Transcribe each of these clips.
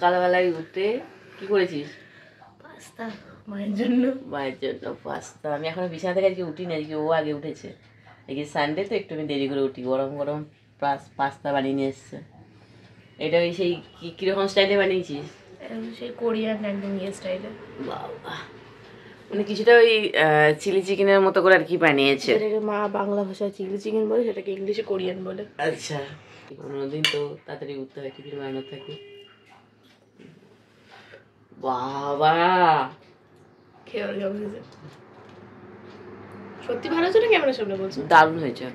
সকালবেলায় উঠে কি করেছিস? পাস্তা মায়ের জন্য। মায়ের জন্য পাস্তা। আমি এখনো বিছানা থেকে আজকে উঠিনি, আজকে ও আগে উঠেছে। আজকে সানডে তো একটু আমি দেরি করে উঠি। গরম গরম পাস্তা বানিয়ে নিয়ে এসছে। এটা ওই সেই কিরকম স্টাইলে বানিয়েছিস? সেই কোরিয়ান একদম ইয়ে স্টাইলে। বাবা, মানে কিছুটা ওই চিলি চিকেনের মতো করে আর কি বানিয়েছে। যেটাকে মা বাংলা ভাষায় চিলি চিকেন বলে, সেটাকে ইংলিশে কোরিয়ান বলে। আচ্ছা, অন্যদিন তো তাড়াতাড়ি উঠতে হয়, টিফিন বানানো থাকে। বাবা, খেয়াল কেমন হয়েছে? সত্যি ভালো হয়েছে না ক্যামেরার সামনে বলছো? দারুণ হয়েছে।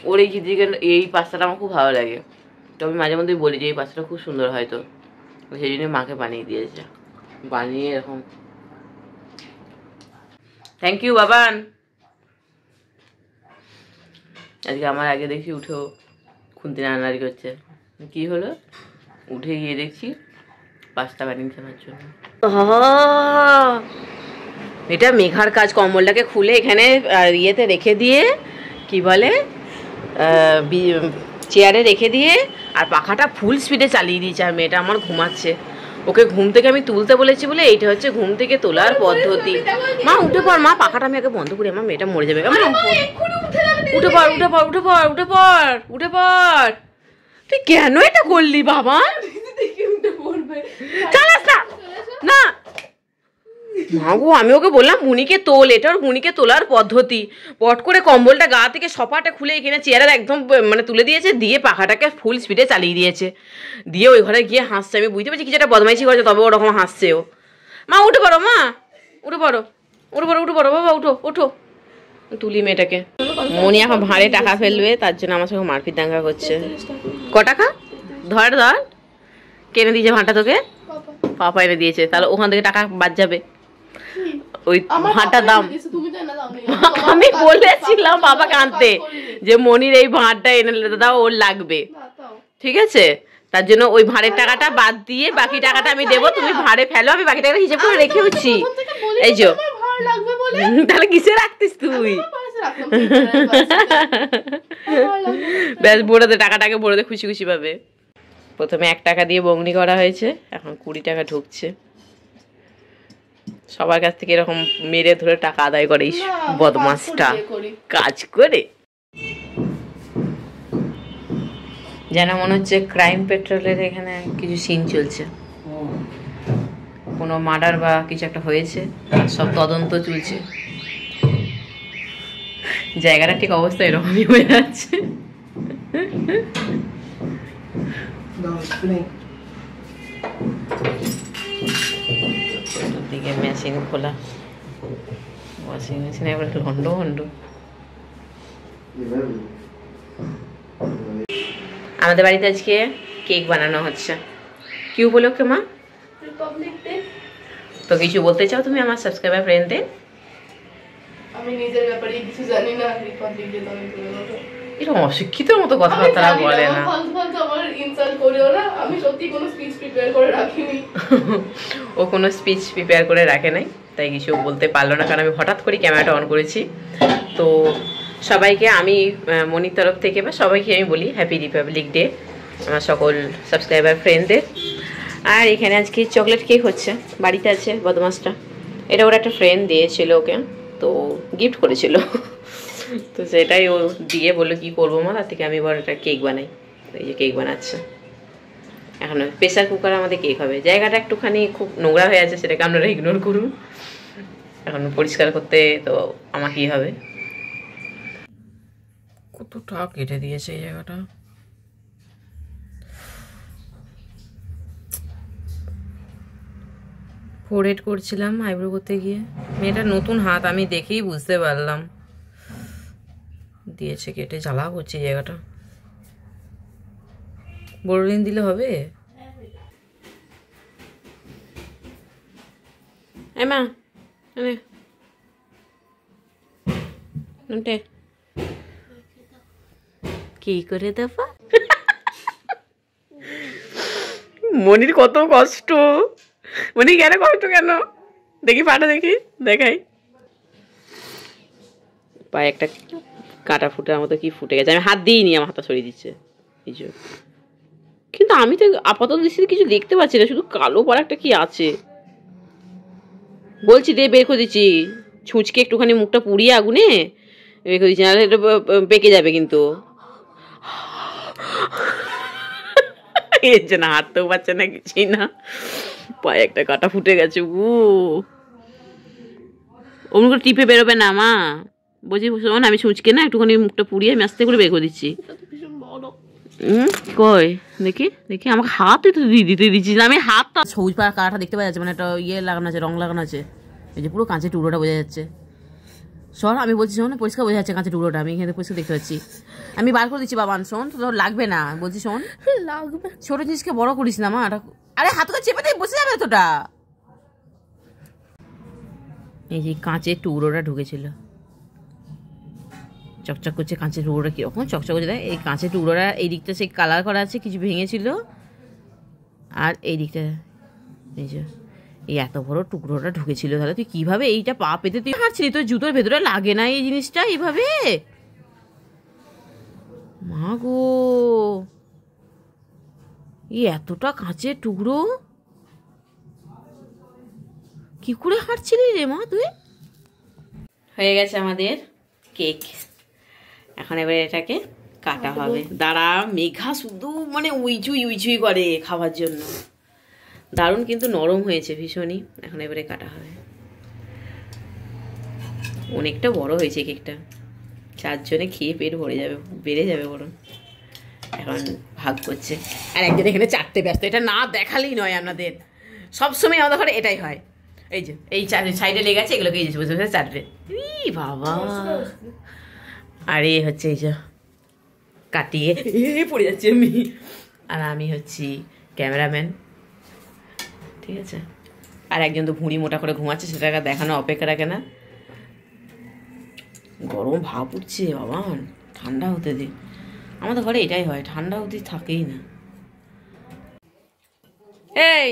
ওর এই চিকেন এই পাস্তাটা আমার খুব ভালো লাগে। তো আমি মাঝে মধ্যে বলি যে এই পাস্তাটা খুব সুন্দর হয়তো, সেই জন্য মাকে বানিয়ে দিয়েছে। বানিয়ে এরকম। Thank you Baban. আজকে আমার আগে দেখি উঠেও খুন্তি নাড়ানাড়ি করছে। কি হলো? উঠে গিয়ে দেখছি পাস্তা বানিয়েছে আমার জন্য। এটা মেঘার কাজ। কম্বলটাকে খুলে এখানে ইয়েতে রেখে দিয়ে, কি বলে, চেয়ারে রেখে দিয়ে আর পাখাটা ফুল স্পিডে চালিয়ে দিয়েছে। আর মেয়েটা আমার ঘুমাচ্ছে। ওকে ঘুম থেকে আমি তুলতে বলেছি বলে এইটা হচ্ছে ঘুম থেকে তোলার পদ্ধতি। মা উঠে পড়, মা পাখাটা আমি আগে বন্ধ করি, আমার মেয়েটা মরে যাবে। উঠে পড়, উঠে পড়, উঠে পড়, উঠে পড়, উঠে পড়। তুই কেন এটা করলি বাবা? চালাস না না মা গো, আমি ওকে বললাম বুনিকে তোল, এটা ওর বুনিকে তোলার পদ্ধতি। পট করে কম্বলটা গা থেকে সপাটে খুলে এখানে চেয়ারের একদম মানে তুলে দিয়েছে, দিয়ে পাখাটাকে ফুল স্পিডে চালিয়ে দিয়েছে। দিয়ে ওই ঘরে গিয়ে হাসছে। আমি বুঝতে পারছি কিছু একটা বদমাইশি করেছে, তবে ওরকম হাসছে ও। মা উঠে পড়ো, মা উঠে পড়ো, উঠে পড়ো, উঠে পড়ো বাবা, উঠো ওঠো। তুলি মেয়েটাকে। মনি এখন ভাঁড়ে টাকা ফেলবে, তার জন্য আমার সঙ্গে মারপিট দাঙ্গা করছে। ক টাকা? ধর ধর। কেনে দিয়েছে ভাঁড়টা তোকে? পাপা এনে দিয়েছে। তাহলে ওখান থেকে টাকা বাদ যাবে। ওই ভাঁড়টার দাম আমি বলেছিলাম বাবাকে আনতে, যে মনির এই ভাঁড়টা এনে দাও, ওর লাগবে, ঠিক আছে? তার জন্য ওই ভাঁড়ের টাকাটা বাদ দিয়ে বাকি টাকাটা আমি দেবো, তুমি ভাঁড়ে ফেলো, আমি বাকি টাকাটা হিসেব করে রেখে উঠছি। এই যে তাহলে কিসে রাখতিস তুই? ব্যাস, বোড়াতে টাকাটাকে বোড়াতে খুশি খুশি পাবে। প্রথমে 1 টাকা দিয়ে বগনি করা হয়েছে, এখন 20 টাকা ঢুকছে। সবার কাছ থেকে এরকম মেরে ধরে টাকা আদায় করে বদমাসটা কাজ করে। যেন মনে হচ্ছে ক্রাইম পেট্রোলের এখানে কিছু সিন চলছে, কোনো মার্ডার বা কিছু একটা হয়েছে, সব তদন্ত চলছে। জায়গাটা ঠিক অবস্থা এরকমই হয়ে যাচ্ছে। দিকে মেশিন খোলা, ওয়াশিং মেশিনে এবার লন্ড ভন্ড। আমাদের বাড়িতে আজকে কেক বানানো হচ্ছে। কি উপলক্ষে মা? Republic day. তো কিছু বলতে চাও তুমি আমার সাবস্ক্রাইবার ফ্রেন্ডদের? আমি নিজের ব্যাপারে কিছু জানি না। রিপাবলিক ডে তো আমি বলে দেব। এরকম অশিক্ষিত মতো কথাবার্তা বলে না। ফালতু আমার ইনসাল্ট করিও না। আমি সত্যি কোনো স্পিচ প্রিপেয়ার করে রাখিনি। ও কোনো স্পিচ প্রিপেয়ার করে রাখে নাই, তাই কিছু বলতে পারলো না, কারণ আমি হঠাৎ করে ক্যামেরাটা অন করেছি। তো সবাইকে আমি মনির তরফ থেকে বা সবাইকে আমি বলি হ্যাপি রিপাবলিক ডে, আমার সকল সাবস্ক্রাইবার ফ্রেন্ডদের। আর এখানে আজকে চকলেট কেক হচ্ছে, বাড়িতে আছে বদমাসটা। এটা ওর একটা ফ্রেন্ড দিয়েছিল ওকে, তো গিফট করেছিল। তো সেটাই ও দিয়ে বললো কি করবো মা, তার থেকে আমি এবার একটা কেক বানাই। এই যে কেক বানাচ্ছে। এখন প্রেসার কুকার আমাদের কেক হবে। জায়গাটা একটুখানি খুব নোংরা হয়ে আছে, সেটাকে আপনারা ইগনোর করুন। এখন পরিষ্কার করতে তো আমাকেই হবে। কতটা কেটে দিয়েছে এই জায়গাটা। ফোরহেড করছিলাম আইব্রো করতে গিয়ে, মেয়েটার নতুন হাত আমি দেখেই বুঝতে পারলাম। দিয়েছে কেটে, জ্বালা করছে জায়গাটা। বোরোলিন দিলে হবে? মা কি করে দেবা? মনির কত কষ্ট। মনি কেন কষ্ট কেন? দেখি পাটা দেখি, দেখাই। পায়ে একটা কাটা ফুটার মতো কি ফুটে গেছে। আমি হাত দিইনি, আমার হাতটা সরিয়ে দিচ্ছে। এই যে কিন্তু আমি তো আপাতত দৃষ্টিতে কিছু দেখতে পাচ্ছি না, শুধু কালো পাড়া একটা কি আছে। বলছি দে, বের করে দিচ্ছি। ছুঁচকে একটুখানি মুখটা পুড়িয়ে আগুনে বের করে দিচ্ছি, নাহলে এটা পেকে যাবে কিন্তু। এর জন্য হাঁটতেও পারছে না, কিছুই না, পায়ে একটা কাটা ফুটে গেছে। অমন করে টিপে বেরোবে না মা। বলছি শোন, আমি ছুঁচকে না একটুখানি মুখটা পুড়িয়ে আমি আস্তে করে বের করে দিচ্ছি। কই দেখি দেখি, আমাকে হাতে তো দিতে দিচ্ছিস না, আমি হাতটা সবুজ পাড়া কাটা দেখতে পাওয়া যাচ্ছে, মানে একটা ইয়ে লাগানো আছে, রং লাগানো আছে। এই যে পুরো কাঁচের টুকরোটা বোঝা যাচ্ছে। শোন আমি বলছি, শোন পরিষ্কার বোঝা যাচ্ছে কাঁচের টুকরোটা, আমি এখানে পরিষ্কার দেখতে পাচ্ছি। আমি বার করে দিচ্ছি বাবান, শোন তোর লাগবে না বলছি। শোন লাগবে, ছোট জিনিসকে বড় করিস না মা। আরে হাতটা চেপে দিয়ে বসে যাবে তোটা। এই যে কাঁচের টুকরোটা ঢুকেছিল, চকচক করছে কাঁচের টুকরোটা, কিরকম চকচক করছে দেখ। এই কাঁচের টুকরোটা এই দিকটা সেই কালার করা আছে, কিছু ভেঙেছিল, আর এই দিকটা এই যে এই এত বড় টুকরোটা ঢুকেছিল। তাহলে তুই কিভাবে এইটা পা পেতে তুই হাঁটছিলি? তোর জুতোর ভেতরে লাগে না এই জিনিসটা এইভাবে? মা গো, এই এতটা কাঁচের টুকরো কি করে হাঁটছিলি রে মা তুই? হয়ে গেছে আমাদের কেক, এখন এবারে এটাকে কাটা হবে। দাঁড়া, মেঘা শুধু মানে উইচুই উইচুই করে খাওয়ার জন্য। দারুণ কিন্তু নরম হয়েছে ভীষণই। এখন এবারে কাটা হবে। অনেকটা বড় হয়েছে কেকটা, 4 জনে খেয়ে পেট ভরে যাবে, বেড়ে যাবে বরং। এখন ভাগ করছে, আর একদিন এখানে 4টে ব্যস্ত। এটা না দেখালেই নয়, আপনাদের সবসময় আমাদের ঘরে এটাই হয়। এই যে এই সাইডে লেগে আছে, এগুলোকে এই যে বসে বসে 4টে। বাবা, আর এ হচ্ছে এই যে কাটিয়ে পড়ে যাচ্ছি আমি, আর আমি হচ্ছি ক্যামেরাম্যান, ঠিক আছে। আর একজন তো ভুঁড়ি মোটা করে ঘুমাচ্ছে, সেটাকে দেখানো অপেক্ষা রাখে না। গরম ভাব উঠছে বাবা, ঠান্ডা হতে দে। আমাদের ঘরে এটাই হয়, ঠান্ডা হতে থাকেই না। এই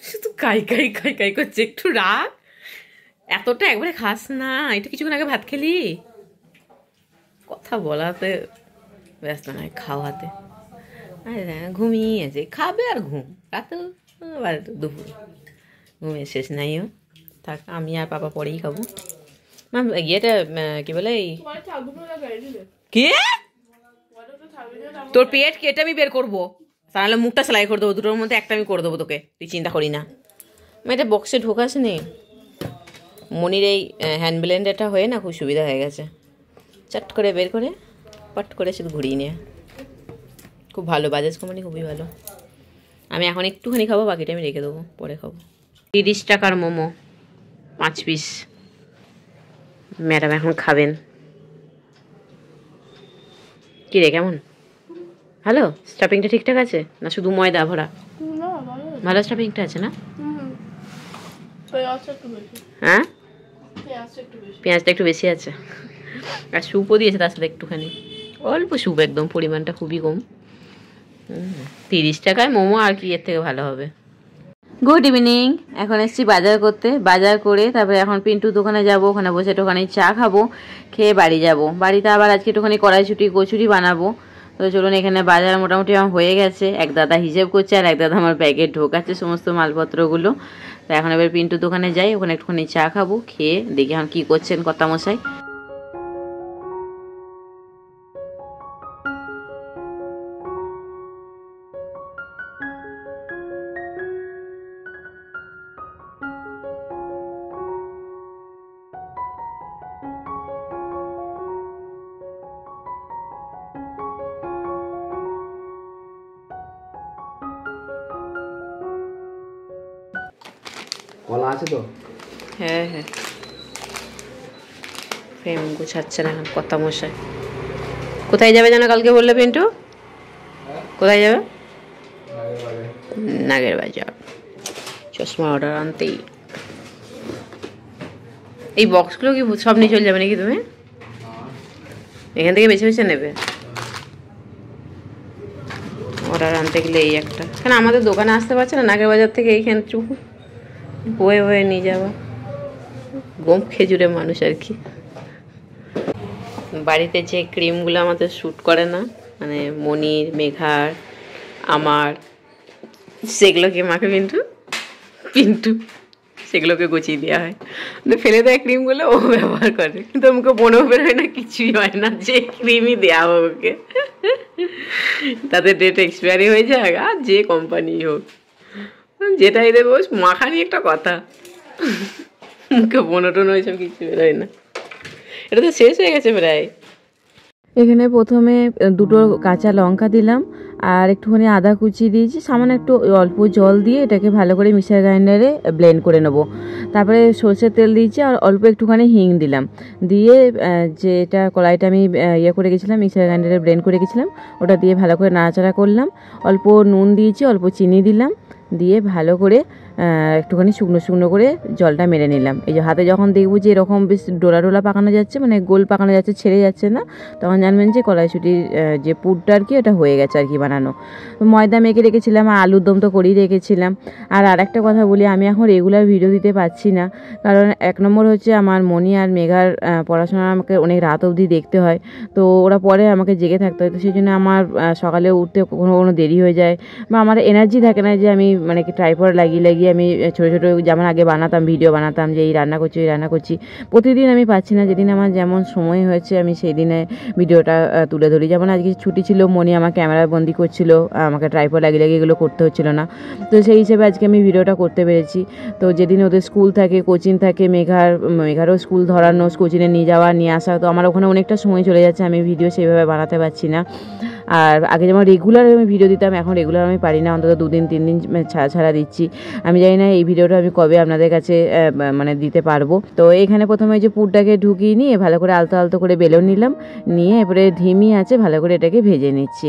শুধু কাই কাই কাই কাই করছে, একটু রাখ। এতটা একবারে খাস না, এটা কিছুক্ষণ আগে ভাত খেলি। কথা বলাতে ব্যস্ত নয়, খাওয়াতে। আরে ঘুমিয়েছে, খাবে আর ঘুম। রাতেও দুপুর ঘুমিয়ে শেষ নাই ও। থাক, আমি আর পাপা পরেই খাবো। ম্যাম ইয়েটা কি বলে, কি তোর পেট কেটে আমি বের করবো, তাহলে মুখটা সেলাই করে দেবো। দুটোর মধ্যে একটা আমি করে দেবো তোকে, তুই চিন্তা করি না। আমি এটা বক্সে ঢোকাস নি। মনির এই হ্যান্ড ব্লেন্ডারটা হয়ে না খুব সুবিধা হয়ে গেছে, চট করে বের করে পট করে শুধু ঘুরিয়ে নিয়ে। খুব ভালো, বাজাজ কোম্পানি খুবই ভালো। আমি এখন একটুখানি খাবো, বাকিটা আমি রেখে দেবো, পরে খাবো। 30 টাকার মোমো 5 পিস ম্যাডাম এখন খাবেন। কি রে, কেমন? ভালো? স্টাফিংটা ঠিকঠাক আছে না শুধু ময়দা ভরা? ভালো স্টাফিংটা আছে না? হ্যাঁ, পেঁয়াজটা একটু বেশি আছে, আর স্যুপও দিয়েছে তার সাথে একটুখানি, অল্প স্যুপ, একদম পরিমাণটা খুবই কম। 30 টাকায় মোমো, আর কি এর থেকে ভালো হবে। গুড ইভিনিং, এখন এসেছি বাজার করতে। বাজার করে তারপরে এখন পিন্টুর দোকানে যাব, ওখানে বসে একটুখানি চা খাবো, খেয়ে বাড়ি যাব। বাড়িতে আবার আজকে একটুখানি কড়াইশুঁটি কচুরি বানাবো। তো চলুন, এখানে বাজার মোটামুটি আমার হয়ে গেছে। এক দাদা হিসেব করছে, আর এক দাদা আমার ব্যাগে ঢোকাচ্ছে সমস্ত মালপত্রগুলো। তো এখন এবার পিন্টুর দোকানে যাই, ওখানে একটুখানি চা খাবো, খেয়ে দেখি এখন কী করছেন কর্তামশাই। কলা আছে তো? হ্যাঁ হ্যাঁ, ফ্রেম গুছাচ্ছেন এখন কর্তামশাই। কোথায় যাবে যেন কালকে বললে পিন্টু? কোথায় যাবে? নাগের বাজার। চশমা অর্ডার আনতেই। এই বক্সগুলো কি সব নিয়ে চলে যাবে নাকি তুমি? এখান থেকে বেছে বেছে নেবে? অর্ডার আনতে গেলে এই একটা, কেন আমাদের দোকানে আসতে পারছে না? নাগের বাজার থেকে এইখানে চুপ বয়ে বয়ে নিয়ে যাওয়া, গম খেজুরে মানুষ আর কি। বাড়িতে যে ক্রিমগুলো আমাদের শ্যুট করে না, মানে মনির, মেঘার আমার সেগুলোকে মাকে পিন্টু পিন্টু সেগুলোকে গুছিয়ে দেওয়া হয়, ফেলে দেয় ক্রিমগুলো ও ব্যবহার করে, কিন্তু আমাকে মনেও বেরোয় না, কিছুই হয় না, যে ক্রিমই দেওয়া হোক ওকে, তাদের ডেট এক্সপায়ারি হয়ে যাক আর যে কোম্পানি হোক, যেটাই দেবো মাখানি একটা কথা, মুখে বনোটন ওইসব কিছু বেরোয় না। এটা তো শেষ হয়ে গেছে প্রায়। এখানে প্রথমে দুটো কাঁচা লঙ্কা দিলাম আর একটুখানি আদা কুচি দিয়েছি, সামান্য একটু অল্প জল দিয়ে এটাকে ভালো করে মিক্সার গ্রাইন্ডারে ব্লেন্ড করে নেবো। তারপরে সর্ষের তেল দিয়েছি আর অল্প একটুখানি হিং দিলাম, দিয়ে যেটা কড়াইটা আমি ইয়ে করে গেছিলাম মিক্সার গ্রাইন্ডারে ব্লেন্ড করে গেছিলাম ওটা দিয়ে ভালো করে নাড়াচাড়া করলাম। অল্প নুন দিয়েছি, অল্প চিনি দিলাম, দিয়ে ভালো করে একটুখানি শুকনো শুকনো করে জলটা মেরে নিলাম। এই যে হাতে যখন দেখবো যে এরকম বেশ ডোলা ডোলা পাকানো যাচ্ছে, মানে গোল পাকানো যাচ্ছে, ছেড়ে যাচ্ছে না, তখন জানবেন যে কড়াইশুঁটির যে পুরটা আর কি ওটা হয়ে গেছে আর কি বানানো। ময়দা মেখে রেখেছিলাম আর আলুর দম তো করেই রেখেছিলাম। আর আরেকটা কথা বলি, আমি এখন রেগুলার ভিডিও দিতে পারছি না, কারণ এক নম্বর হচ্ছে আমার মনি আর মেঘার পড়াশোনা আমাকে অনেক রাত অবধি দেখতে হয়, তো ওরা পরে আমাকে জেগে থাকতে হয়, তো সেই জন্য আমার সকালে উঠতে কখনো কখনো দেরি হয়ে যায়, বা আমার এনার্জি থাকে না যে আমি মানে কি ট্রাইপড লাগিয়ে আমি ছোটো ছোটো যেমন আগে বানাতাম, ভিডিও বানাতাম যে এই রান্না করছি ওই রান্না করছি, প্রতিদিন আমি পাচ্ছি না। যেদিন আমার যেমন সময় হয়েছে আমি সেই দিনে ভিডিওটা তুলে ধরি। যেমন আজকে ছুটি ছিল, মনি আমার ক্যামেরা বন্দি করছিল, আমাকে ট্রাইপড লাগিয়ে এগুলো করতে হচ্ছিল না, তো সেই হিসেবে আজকে আমি ভিডিওটা করতে পেরেছি। তো যেদিন ওদের স্কুল থাকে, কোচিং থাকে, মেঘারও স্কুল ধরানো, কোচিংয়ে নিয়ে যাওয়া নিয়ে আসা, তো আমার ওখানে অনেকটা সময় চলে যাচ্ছে, আমি ভিডিও সেইভাবে বানাতে পারছি না। আর আগে যেমন রেগুলার আমি ভিডিও দিতাম, এখন রেগুলার আমি পারি না, অন্তত 2 দিন 3 দিন ছাড়া ছাড়া দিচ্ছি। আমি জানি না এই ভিডিওটা আমি কবে আপনাদের কাছে মানে দিতে পারবো। তো এখানে প্রথমে যে পুরটাকে ঢুকিয়ে নিয়ে ভালো করে আলতো আলতো করে বেলে নিলাম, নিয়ে এরপরে ধিমি আছে ভালো করে এটাকে ভেজে নিচ্ছি।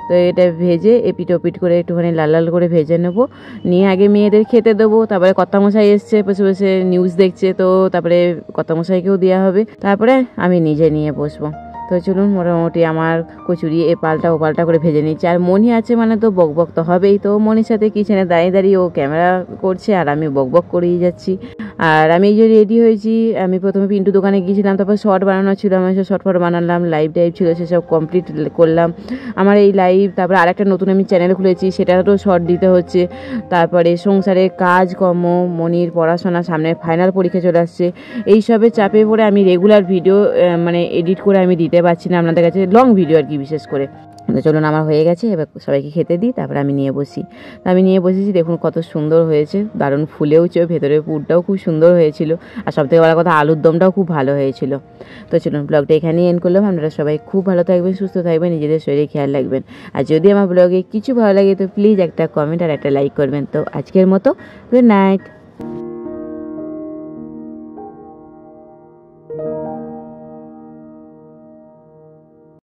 তো এটা ভেজে এপিট ওপিট করে একটুখানি লাল লাল করে ভেজে নেবো, নিয়ে আগে মেয়েদের খেতে দেবো, তারপরে কর্তামশাই এসছে, বসে বসে নিউজ দেখছে, তো তারপরে কর্তামশাইকেও দেওয়া হবে, তারপরে আমি নিজে নিয়ে বসবো। তো চলুন, মোটামুটি আমার কচুরি এ পাল্টা ও পাল্টা করে ভেজে নিচ্ছি। আর মনি আছে মানে তো বকবক তো হবেই, তো মনির সাথে কিচেনে দাঁড়িয়ে দাঁড়িয়ে ও ক্যামেরা করছে আর আমি বকবক করেই যাচ্ছি। আর আমি এই যে রেডি হয়েছি, আমি প্রথমে পিন্টু দোকানে গিয়েছিলাম, তারপর শর্ট বানানো ছিল, আমি সব শর্ট বানালাম, লাইভ টাইভ ছিল সেসব কমপ্লিট করলাম আমার এই লাইভ। তারপরে আরেকটা নতুন আমি চ্যানেল খুলেছি, সেটাতেও শর্ট দিতে হচ্ছে। তারপরে সংসারে কাজকর্ম, মনির পড়াশোনা, সামনে ফাইনাল পরীক্ষা চলে আসছে, এইসবের চাপে পড়ে আমি রেগুলার ভিডিও মানে এডিট করে আমি দিতে পারছি না আপনাদের কাছে, লং ভিডিও আর কি বিশেষ করে। তো চলুন, আমার হয়ে গেছে, এবার সবাইকে খেতে দিই, তারপরে আমি নিয়ে বসি। আমি নিয়ে বসেছি, দেখুন কত সুন্দর হয়েছে, দারুণ ফুলেওছে, ভেতরে পুরটাও খুব সুন্দর হয়েছিল, আর সবথেকে বড় কথা আলুর দমটাও খুব ভালো হয়েছিল। তো চলুন, ব্লগটা এখানেই এন্ড করলাম। আপনারা সবাই খুব ভালো থাকবেন, সুস্থ থাকবেন, নিজেদের শরীরে খেয়াল রাখবেন। আর যদি আমার ব্লগে কিছু ভালো লাগে তো প্লিজ একটা কমেন্ট আর একটা লাইক করবেন। তো আজকের মতো গুড নাইট।